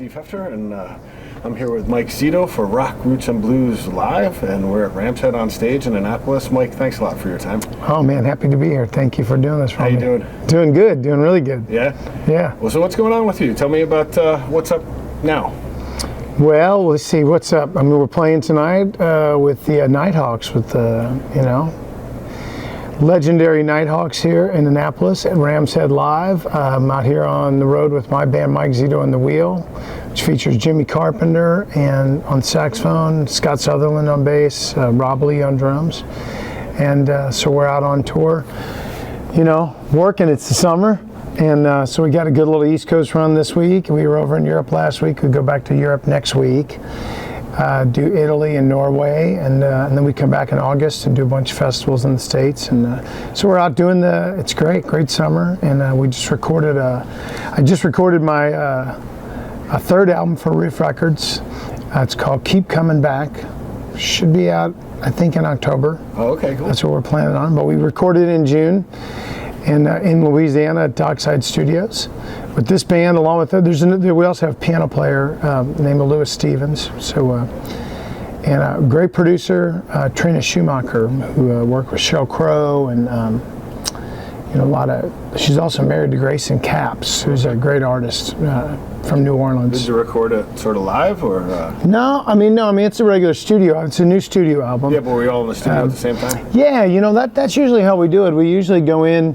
Steve Hefter, and I'm here with Mike Zito for Rock, Roots, and Blues Live, and we're at Ram's Head on stage in Annapolis. Mike, thanks a lot for your time. Oh man, happy to be here. Thank you for doing this for me. How you doing? Doing good, doing really good. Yeah? Yeah. Well, so what's going on with you? Tell me about what's up now. Well, let's see, what's up? I mean, we're playing tonight with the Nighthawks, with the, legendary Nighthawks here in Annapolis at Ram's Head Live. I'm out here on the road with my band, Mike Zito and the Wheel, which features Jimmy Carpenter and on saxophone, Scott Sutherland on bass, Rob Lee on drums. And so we're out on tour, working. It's the summer. And so we got a good little East Coast run this week. We were over in Europe last week. We go back to Europe next week, do Italy and Norway, and then we come back in August and do a bunch of festivals in the States. And so we're out doing it's great summer. And we just recorded I just recorded my a third album for Riff Records. It's called Keep Coming Back. Should be out, I think, in October. Oh, okay, cool. That's what we're planning on. But we recorded it in June. And in Louisiana at Dockside Studios with this band, along with we also have a piano player named Louis Stevens. So and a great producer, Trina Schumacher, who worked with Sheryl Crow and a lot of. She's also married to Grayson Capps, who's a great artist from New Orleans. Did you record it sort of live or? No, it's a regular studio. It's a new studio album. Yeah, but were we all in the studio at the same time? Yeah, that's usually how we do it. We usually go in,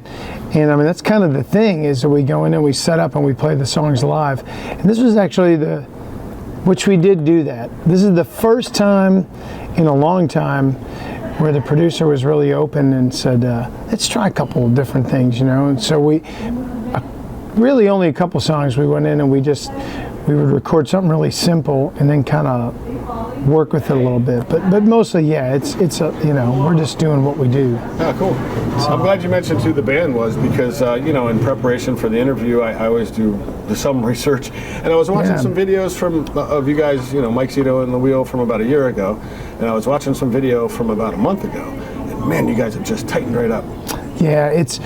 and that's kind of the thing, is that we go in and we set up and we play the songs live. And this was actually which we did do that. This is the first time in a long time where the producer was really open and said, let's try a couple of different things, And so really only a couple songs. We went in and we would record something really simple and then kind of work with it a little bit. But mostly, yeah, it's we're just doing what we do. Oh, cool. So, I'm glad you mentioned who the band was because, in preparation for the interview, I always do some research. And I was watching some videos of you guys, Mike Zito and the Wheel from about a year ago. And I was watching some video from about a month ago. And man, you guys have just tightened right up. Yeah, it's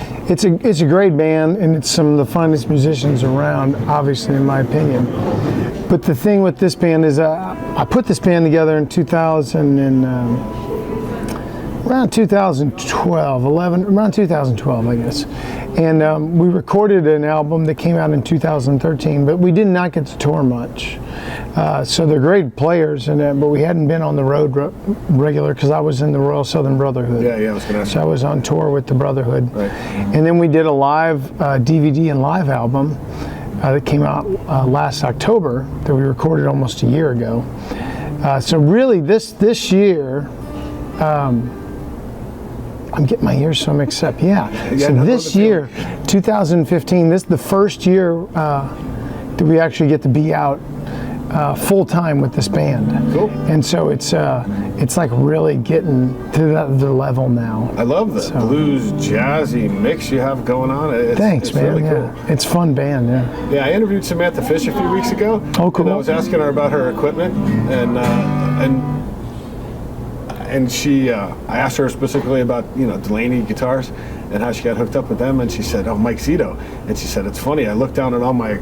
a great band, and it's some of the finest musicians around, obviously, in my opinion. But the thing with this band is I put this band together in around 2012, around 2012, I guess. And we recorded an album that came out in 2013, but we did not get to tour much. So they're great players, but we hadn't been on the road regular because I was in the Royal Southern Brotherhood. Yeah, I was going to ask. So I was on tour with the Brotherhood. Right. And then we did a live DVD and live album that came out last October that we recorded almost a year ago. So really this year, I'm getting my years so mixed up. Yeah. So this year, 2015, this is the first year that we actually get to be out full time with this band. Cool. And so it's like really getting to the level now. I love the blues jazzy mix you have going on. Thanks, man. Really yeah. cool. It's fun band. Yeah. Yeah, I interviewed Samantha Fish a few weeks ago. Oh, cool. And I was asking her about her equipment, and she, I asked her specifically about, Delaney guitars and how she got hooked up with them, and she said, oh, Mike Zito. And she said, it's funny, I looked down at all my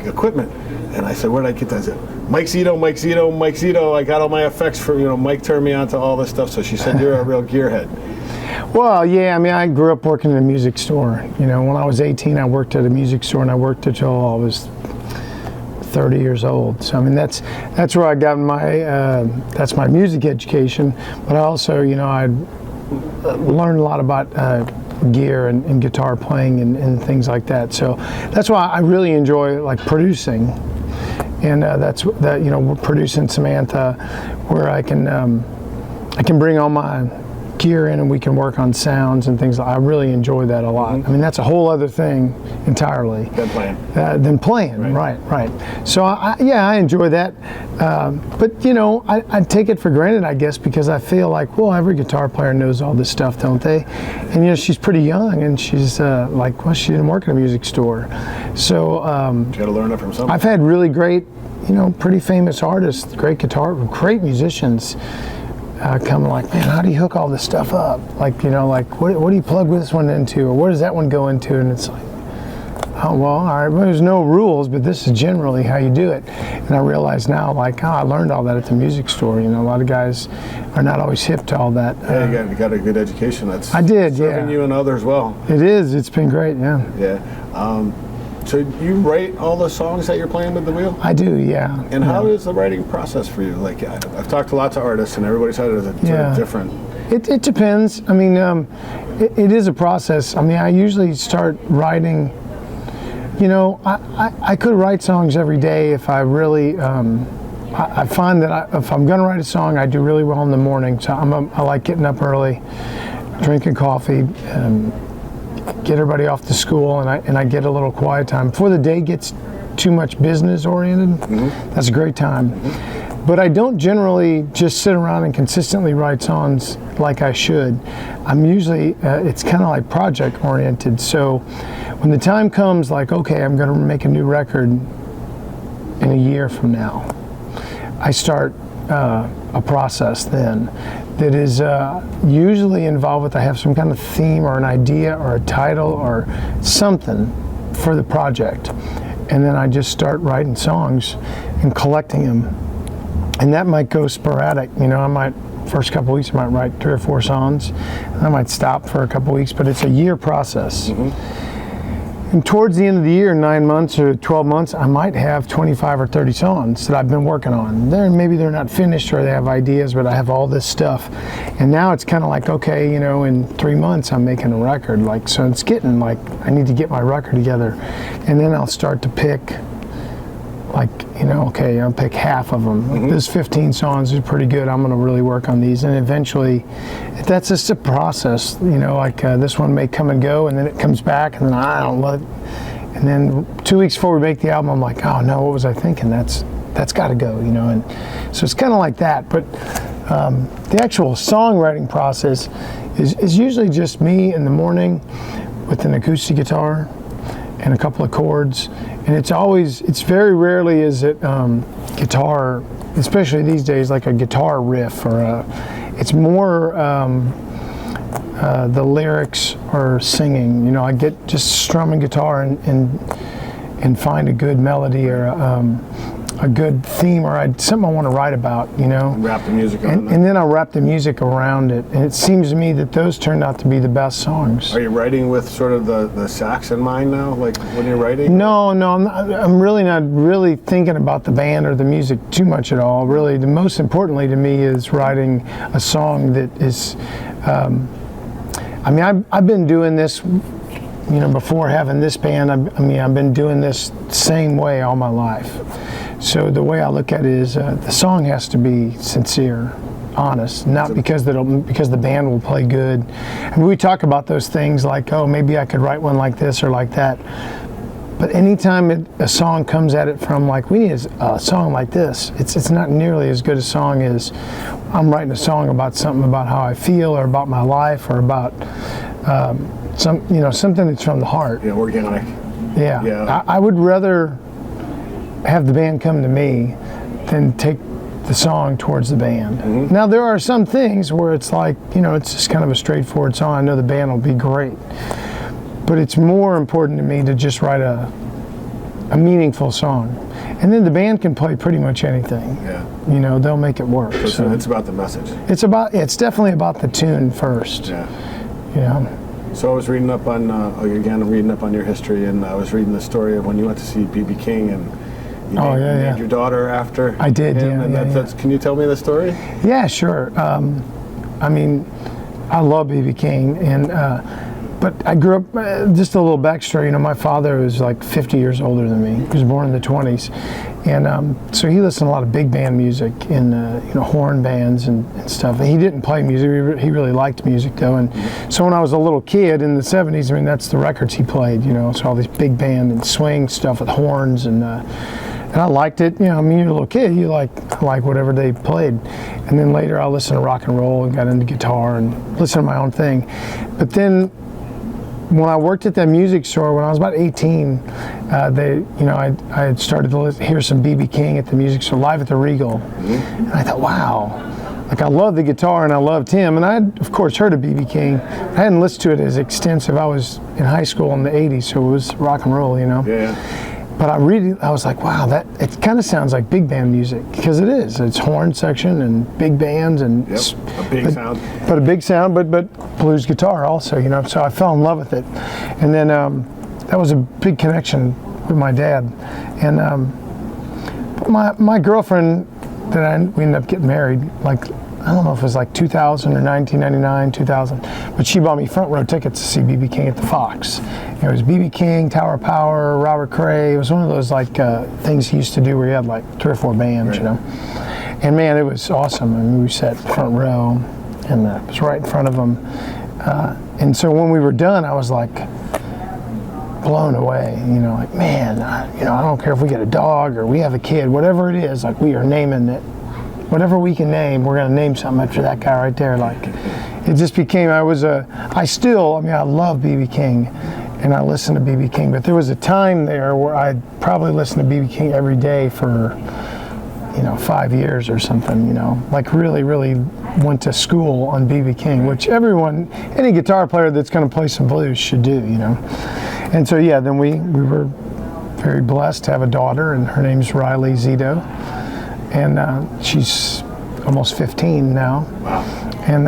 equipment, and I said, where did I get that? I said, Mike Zito, Mike Zito, Mike Zito. I got all my effects from, Mike turned me on to all this stuff. So she said, you're a real gearhead. Well, yeah, I grew up working in a music store. When I was 18, I worked at a music store, and I worked until I was 30 years old. So that's where I got that's my music education. But I also, I learned a lot about gear and guitar playing and things like that. So that's why I really enjoy producing. And we're producing Samantha, where I can bring all my gear in and we can work on sounds and things. I really enjoy that a lot. Mm-hmm. That's a whole other thing entirely. Than playing. Right. So I enjoy that. But I take it for granted, I guess, because I feel like, well, every guitar player knows all this stuff, don't they? And she's pretty young, and she's she didn't work in a music store. So you got to learn it from somebody. I've had really great, pretty famous artists, great musicians. Come man, how do you hook all this stuff up? What do you plug this one into, or what does that one go into? And it's like, oh, well, all right, well, there's no rules, but this is generally how you do it. And I realize now, like, oh, I learned all that at the music store. You know, a lot of guys are not always hip to all that. Yeah, you got a good education. That's I did, serving yeah. you and others well. It is. It's been great, yeah. Yeah. So you write all the songs that you're playing with the wheel? I do, yeah. And how is the writing process for you? Like, I've talked to lots of artists, and everybody's had it sort of different. It depends. I mean, it is a process. I mean, I usually start writing, you know, I could write songs every day if I really, I find that if I'm going to write a song, I do really well in the morning. So I like getting up early, drinking coffee, get everybody off to school, and I get a little quiet time. Before the day gets too much business oriented, that's a great time. But I don't generally just sit around and consistently write songs like I should. I'm usually, it's kind of like project oriented. So when the time comes, like, okay, I'm going to make a new record in a year from now, I start a process then that is usually involved with, I have some kind of theme or an idea or a title or something for the project. And then I just start writing songs and collecting them. And that might go sporadic. You know, first couple weeks I might write 3 or 4 songs, and I might stop for a couple weeks, but it's a year process. And towards the end of the year, 9 months or 12 months, I might have 25 or 30 songs that I've been working on. Maybe they're not finished or they have ideas, but I have all this stuff. And now it's kind of like, okay, you know, in 3 months I'm making a record. Like, so it's getting like, I need to get my record together. And then I'll start to pick, like, you know, okay, I'll pick half of them. This 15 songs is pretty good. I'm going to really work on these. And eventually, that's just a process. You know, like this one may come and go, and then it comes back, and then I don't love it. And then 2 weeks before we make the album, I'm like, oh no, what was I thinking? That's got to go, you know. And so it's kind of like that. But the actual songwriting process is usually just me in the morning with an acoustic guitar and a couple of chords. And it's very rarely is it guitar, especially these days, like a guitar riff or it's more the lyrics or singing. You know, I get just strumming guitar and find a good melody or a good theme or something I want to write about, you know. And wrap the music around and then I'll wrap the music around it. And it seems to me that those turned out to be the best songs. Are you writing with sort of the sax in mind now, like when you're writing? No, I'm really not really thinking about the band or the music too much at all. Really, the most importantly to me is writing a song that is, I mean, I've been doing this, you know, before having this band, I've been doing this same way all my life. So the way I look at it is the song has to be sincere, honest, not because the band will play good. And we talk about those things like, oh, maybe I could write one like this or like that. But anytime a song comes at it from like, we need a song like this, it's not nearly as good a song as I'm writing a song about something about how I feel or about my life or about something that's from the heart. Yeah, organic. Yeah. I would rather have the band come to me than take the song towards the band. Now there are some things where it's like, you know, it's just kind of a straightforward song. I know the band will be great, but it's more important to me to just write a meaningful song, and then the band can play pretty much anything. Yeah. You know, they'll make it work. So it's about the message. It's definitely about the tune first. Yeah. You know. So I was reading up on reading up on your history, and I was reading the story of when you went to see B.B. King and you named your daughter after I did, him, can you tell me the story? Yeah, sure. I mean, I love B.B. King, and but I grew up, just a little backstory, you know, my father was like 50 years older than me. He was born in the 20s. And so he listened to a lot of big band music and, you know, horn bands and stuff. And he didn't play music. He really liked music, though. And so when I was a little kid in the 70s, I mean, that's the records he played, you know, so all these big band and swing stuff with horns. And I liked it. You know, I mean, you're a little kid, you like whatever they played. And then later I listened to rock and roll and got into guitar and listened to my own thing. But then when I worked at that music store when I was about 18, I had started to hear some B.B. King at the music store, live at the Regal. And I thought, wow, like I loved the guitar and I loved him, and I had, of course, heard of B.B. King. I hadn't listened to it as extensive. I was in high school in the 80s, so it was rock and roll, you know. Yeah. But I was like, wow, that it kind of sounds like big band music, because it is. It's horn section and big bands and Yep. A big sound. But a big sound, but blues guitar also, you know. So I fell in love with it, and then that was a big connection with my dad, and my girlfriend we ended up getting married, like, I don't know if it was like 2000 or 1999, 2000, but she bought me front row tickets to see B.B. King at the Fox. It was B.B. King, Tower of Power, Robert Cray. It was one of those like things he used to do where he had like 3 or 4 bands, you know. And man, it was awesome. I mean, we sat front row, and it was right in front of him. And so when we were done, I was like blown away, you know, like, man, I don't care if we get a dog or we have a kid, whatever it is, like, we are naming it. Whatever we can name, we're going to name something after that guy right there. Like, it just became, I love B.B. King, and I listen to B.B. King, but there was a time there where I'd probably listen to B.B. King every day for, 5 years or something, like really, really went to school on B.B. King, which any guitar player that's going to play some blues should do, And so, yeah, then we were very blessed to have a daughter, and her name's Riley Zito. And she's almost 15 now. Wow. And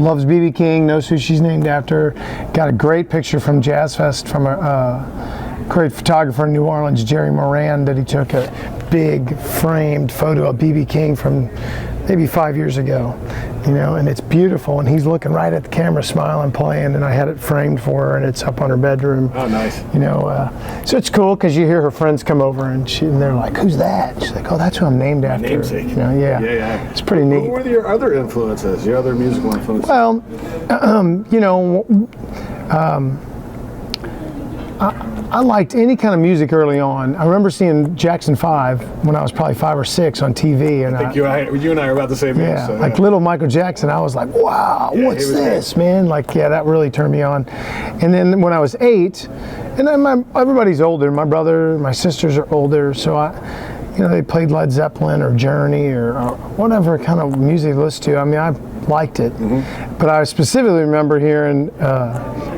loves B.B. King, knows who she's named after. Got a great picture from Jazz Fest from a great photographer in New Orleans, Jerry Moran, that he took a big framed photo of B.B. King from maybe 5 years ago. And it's beautiful, and he's looking right at the camera, smiling, playing, and I had it framed for her, and it's up on her bedroom. Oh, nice. So it's cool because you hear her friends come over, and they're like, "Who's that?" She's like, "Oh, that's who I'm named after." Namesake. Yeah. It's pretty neat. What were your other influences? Your other musical influences? Well, I liked any kind of music early on. I remember seeing Jackson 5 when I was probably 5 or 6 on TV, and I think you and I are about the same age. Yeah, so, like little Michael Jackson. I was like, wow, what's this, man? Like, yeah, that really turned me on. And then when I was 8, and then everybody's older. My brother, my sisters are older, so they played Led Zeppelin or Journey or whatever kind of music they listened to. I mean, I liked it. Mm-hmm. But I specifically remember hearing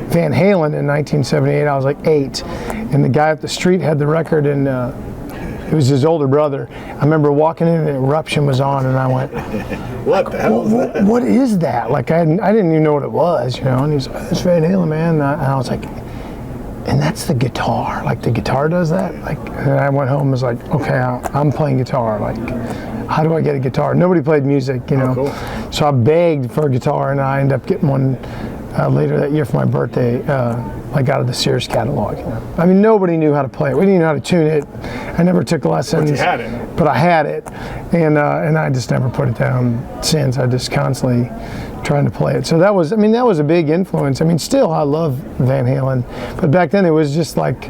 Van Halen in 1978. I was like 8, and the guy up the street had the record, and it was his older brother. I remember walking in, and Eruption was on, and I went, "What the hell is that? What is that?" Like, I didn't even know what it was, And he's like, "It's Van Halen, man." And I was like, and that's the guitar. Like, the guitar does that. Like, and I went home and was like, okay, I'm playing guitar. Like, how do I get a guitar? Nobody played music, Oh, cool. So I begged for a guitar, and I ended up getting one later that year for my birthday. Like, out of the Sears catalog. I mean, nobody knew how to play it. We didn't know how to tune it. I never took lessons. But you had it. But I had it, and I just never put it down since. I just constantly trying to play it. So that was a big influence. I mean, still, I love Van Halen, but back then it was like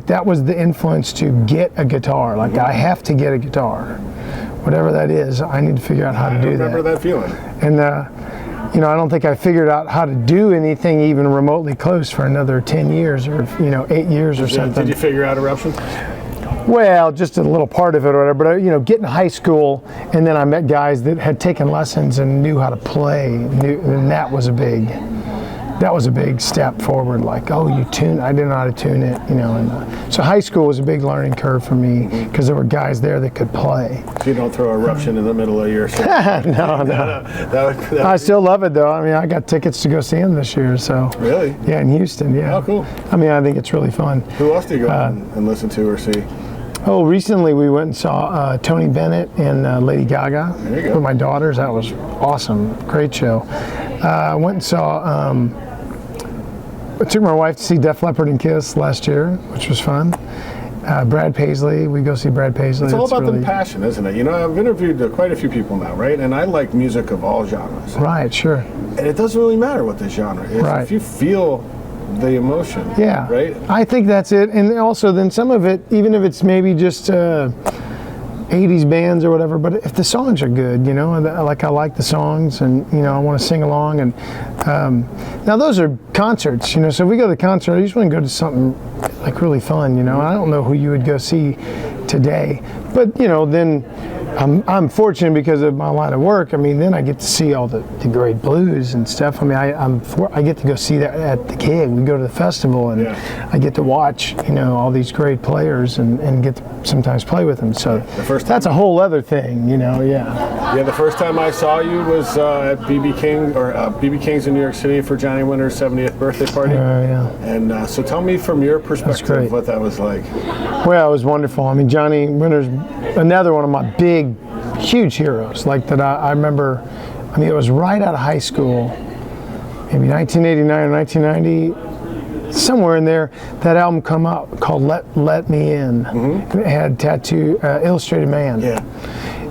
that was the influence to get a guitar. Like, I have to get a guitar, whatever that is. I need to figure out how to do that. I remember that feeling. And I don't think I figured out how to do anything even remotely close for another 10 years or 8 years or something. Did you figure out Eruption? Well, just a little part of it or whatever, but get in high school, and then I met guys that had taken lessons and knew how to play, and that was a big step forward. Like, oh, I didn't know how to tune it, and so high school was a big learning curve for me because there were guys there that could play. So you don't throw Eruption in the middle of your show. No. I still love it, though. I mean, I got tickets to go see them this year, so. Really? Yeah, in Houston, yeah. Oh, cool. I mean, I think it's really fun. Who else do you go and listen to or see? Oh, recently we went and saw Tony Bennett and Lady Gaga with my daughters. That was awesome. Great show. I went and saw, I took my wife to see Def Leppard and Kiss last year, which was fun. Brad Paisley, we go see Brad Paisley. It's all about the passion, isn't it? I've interviewed quite a few people now, right? And I like music of all genres. Right, sure. And it doesn't really matter what the genre is. Right. If you feel the emotion. Yeah. Right? I think that's it. And also then some of it, even if it's maybe just 80s bands or whatever, but if the songs are good, like I like the songs and, I want to sing along. And now those are concerts, so if we go to the concert, I usually want to go to something like really fun, I don't know who you would go see today. But then I'm fortunate because of my line of work. I mean, then I get to see all the great blues and stuff. I mean, I get to go see that at the gig. We go to the festival, and I get to watch all these great players and get to sometimes play with them. So that's a whole other thing, Yeah, the first time I saw you was at BB King or BB King's in New York City for Johnny Winter's 70th birthday party. Yeah. And so tell me from your perspective what that was like. Well, it was wonderful. I mean, Johnny Winter's another one of my big, huge heroes. Like that, I remember. I mean, it was right out of high school, maybe 1989 or 1990, somewhere in there. That album come out called "Let Me In." Mm-hmm. It had tattoo, Illustrated Man. Yeah.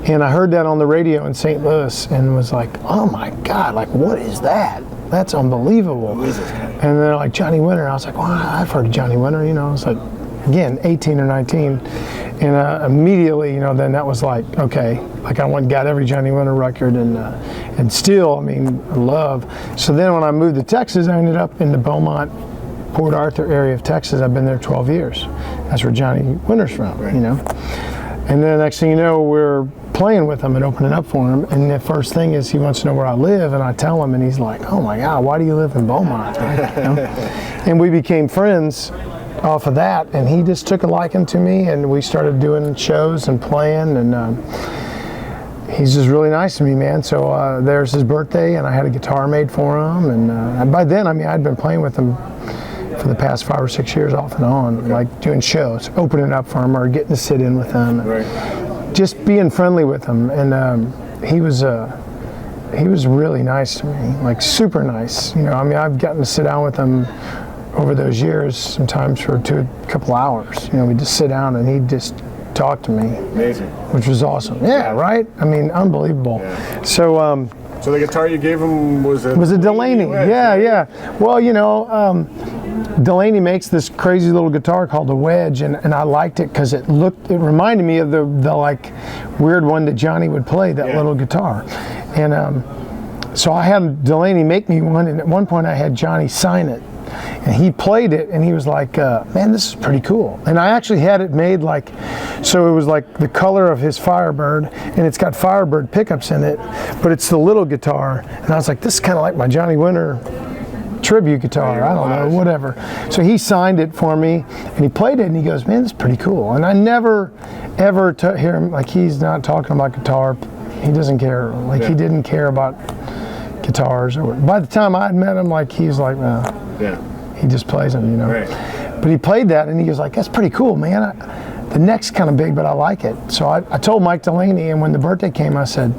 And I heard that on the radio in St. Louis and was like, oh my God, like what is that? That's unbelievable. Who is this guy? And they're like, Johnny Winter. I was like, well, I've heard of Johnny Winter. I was like, again, 18 or 19. And immediately, then that was like, okay, like I went and got every Johnny Winter record and still, I mean, love. So then when I moved to Texas, I ended up in the Beaumont, Port Arthur area of Texas. I've been there 12 years. That's where Johnny Winter's from, right. And then the next thing you know, we're playing with him and opening up for him. And the first thing is he wants to know where I live, and I tell him, and he's like, oh my God, why do you live in Beaumont? And we became friends off of that, and he just took a liking to me, and we started doing shows and playing, and he's just really nice to me, man. So there's his birthday, and I had a guitar made for him, and by then, I mean, I'd been playing with him for the past 5 or 6 years off and on, like doing shows, opening up for him or getting to sit in with him, and just being friendly with him. And he was really nice to me, like super nice. I mean, I've gotten to sit down with him over those years, sometimes for a couple hours. We just sit down and he'd just talk to me. Amazing. Which was awesome. Yeah, right? I mean, unbelievable. Yeah. So the guitar you gave him was a Delaney. Yeah. Well, Delaney makes this crazy little guitar called the Wedge, and I liked it because it reminded me of the like weird one that Johnny would play, that little guitar. And so I had Delaney make me one, and at one point I had Johnny sign it. And he played it, and he was like, man, this is pretty cool. And I actually had it made so it was like the color of his Firebird, and it's got Firebird pickups in it, but it's the little guitar. And I was like, this is kind of like my Johnny Winter tribute guitar, I don't know, whatever. So he signed it for me, and he played it, and he goes, man, this is pretty cool. And I never, ever hear him, like he's not talking about guitar. He doesn't care. Like he didn't care about guitars. By the time I had met him, like he's like, he just plays them, Right. But he played that, and he was like, that's pretty cool, man. The neck's kind of big, but I like it. So I told Mike Delaney, and when the birthday came, I said,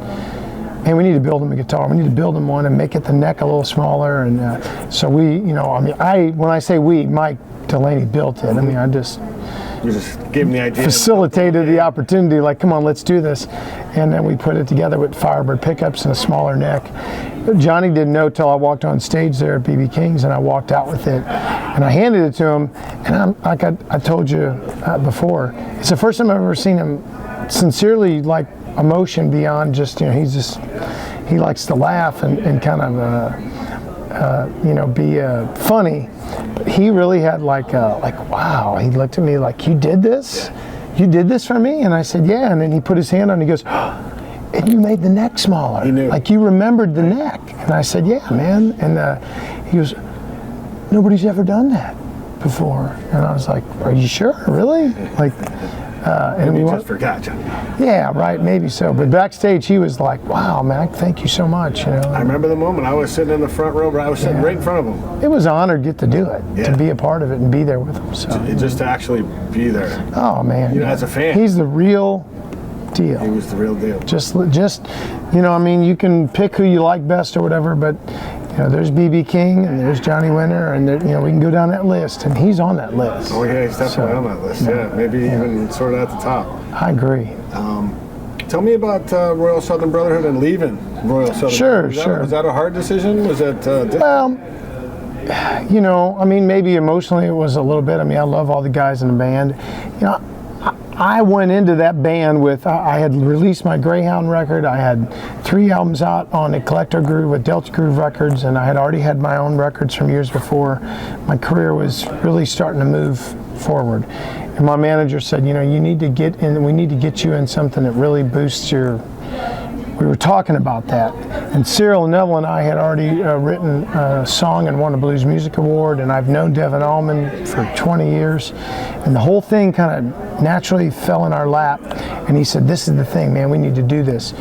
man, we need to build him a guitar. We need to build him one and make it the neck a little smaller. And so we, when I say we, Mike Delaney built it. I mean, You just gave him the idea. Facilitated the opportunity, like, come on, let's do this. And then we put it together with Firebird pickups and a smaller neck. Johnny didn't know till I walked on stage there at BB King's, and I walked out with it. And I handed it to him, and I'm like I told you before, it's the first time I've ever seen him sincerely, like, emotion beyond just, he likes to laugh and kind of, be funny. But he really had like, wow, he looked at me like, you did this? You did this for me? And I said, yeah. And then he put his hand on it, and he goes, and you made the neck smaller. He knew. Like you remembered the neck. And I said, yeah, man. And he goes, nobody's ever done that before. And I was like, are you sure? Really? Like, and we just forgot, Johnny. Yeah, right, maybe so. But backstage, he was like, wow, man, thank you so much. I remember the moment. I was sitting in the front row, but I was sitting right in front of him. It was an honor to get to do it, to be a part of it and be there with him. So just to actually be there. Oh, man. As a fan. He's the real deal. He was the real deal. Just, I mean, you can pick who you like best or whatever, but there's BB King and there's Johnny Winter, and we can go down that list, and he's on that list. Oh yeah, he's definitely on that list. Yeah, maybe even sort of at the top. I agree. Tell me about Royal Southern Brotherhood and leaving Royal Southern. Sure. Was that a hard decision? Was that? Well, I mean, maybe emotionally it was a little bit. I mean, I love all the guys in the band. I went into that band with, I had released my Greyhound record. I had 3 albums out on Eclectic Groove with Delta Groove Records, and I had already had my own records from years before. My career was really starting to move forward. And my manager said, you know, you need to get in, we need to get you in something that really boosts your, we were talking about that. And Cyril Neville and I had already written a song and won a Blues Music Award, and I've known Devin Allman for 20 years. And the whole thing kind of naturally fell in our lap. And he said, this is the thing, man, we need to do this.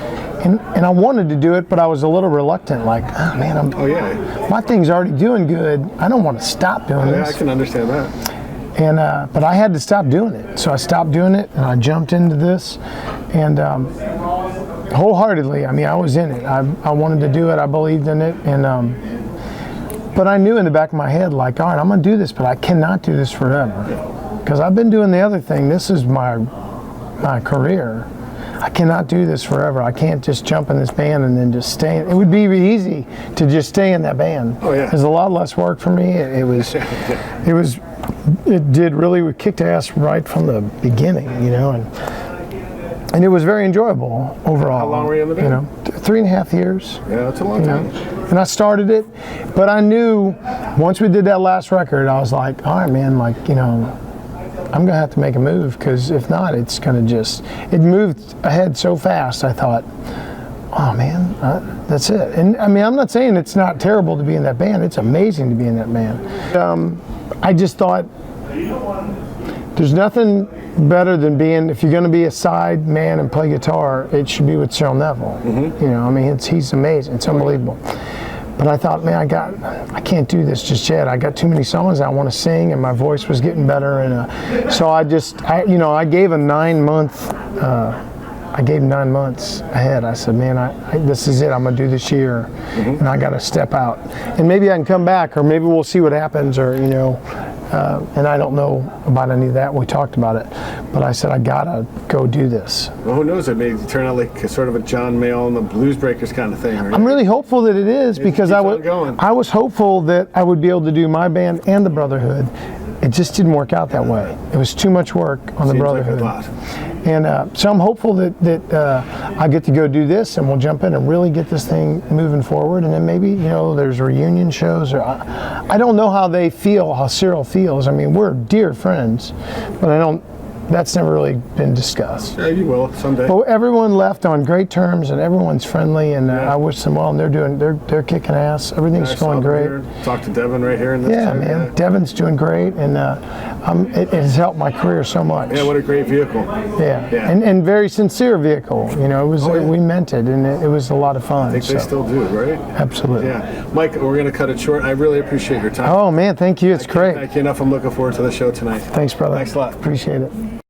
And I wanted to do it, but I was a little reluctant, like, oh man, my thing's already doing good. I don't want to stop doing this. I can understand that. And but I had to stop doing it. So I stopped doing it, and I jumped into this. And wholeheartedly, I mean, I was in it. I wanted to do it. I believed in it. And but I knew in the back of my head, like, all right, I'm going to do this, but I cannot do this forever. Because I've been doing the other thing. This is my career. I cannot do this forever. I can't just jump in this band and then just stay. It would be easy to just stay in that band. Oh, yeah. It was a lot less work for me. It did really, we kicked ass right from the beginning, you know, and it was very enjoyable overall. How long were you in the band? You know, 3.5 years. Yeah, that's a long time. And I started it, but I knew once we did that last record, I was like, all right, man, like, you know, I'm gonna have to make a move, because if not, it's gonna just, it moved ahead so fast. I thought, oh man, that's it. And I mean, I'm not saying it's not terrible to be in that band. It's amazing to be in that band. I just thought there's nothing better than being, if you're gonna be a side man and play guitar, it should be with Cyril Neville. You know, I mean, he's amazing. It's unbelievable. But I thought, man, I can't do this just yet. I got too many songs I want to sing, and my voice was getting better. And so I gave a 9 month. I gave 9 months ahead. I said, man, this is it. I'm gonna do this year, and I got to step out. And maybe I can come back, or maybe we'll see what happens, or you know. And I don't know about any of that. We talked about it, but I said I gotta go do this. Well, who knows? It may turn out like sort of a John Mayall and the Blues Breakers kind of thing. Right? I'm really hopeful that it is, because I was hopeful that I would be able to do my band and the Brotherhood. It just didn't work out that way. It was too much work on the Brotherhood. Like a lot. And so I'm hopeful that I get to go do this, and we'll jump in and really get this thing moving forward. And then maybe, you know, there's reunion shows, or I don't know how they feel, how Cyril feels. I mean, we're dear friends, but that's never really been discussed. Yeah, you will someday. But everyone left on great terms, and everyone's friendly, and I wish them well. And they're kicking ass. Everything's going great. Talk to Devin right here in this. Yeah, man. Yeah. Devin's doing great, and it has helped my career so much. Yeah, what a great vehicle. Yeah. And very sincere vehicle. You know, it was we meant it, and it was a lot of fun. I think they still do, right? Absolutely. Yeah, Mike, we're gonna cut it short. I really appreciate your time. Oh man, thank you. It's great. Thank you enough. I'm looking forward to the show tonight. Thanks, brother. Thanks a lot. Appreciate it.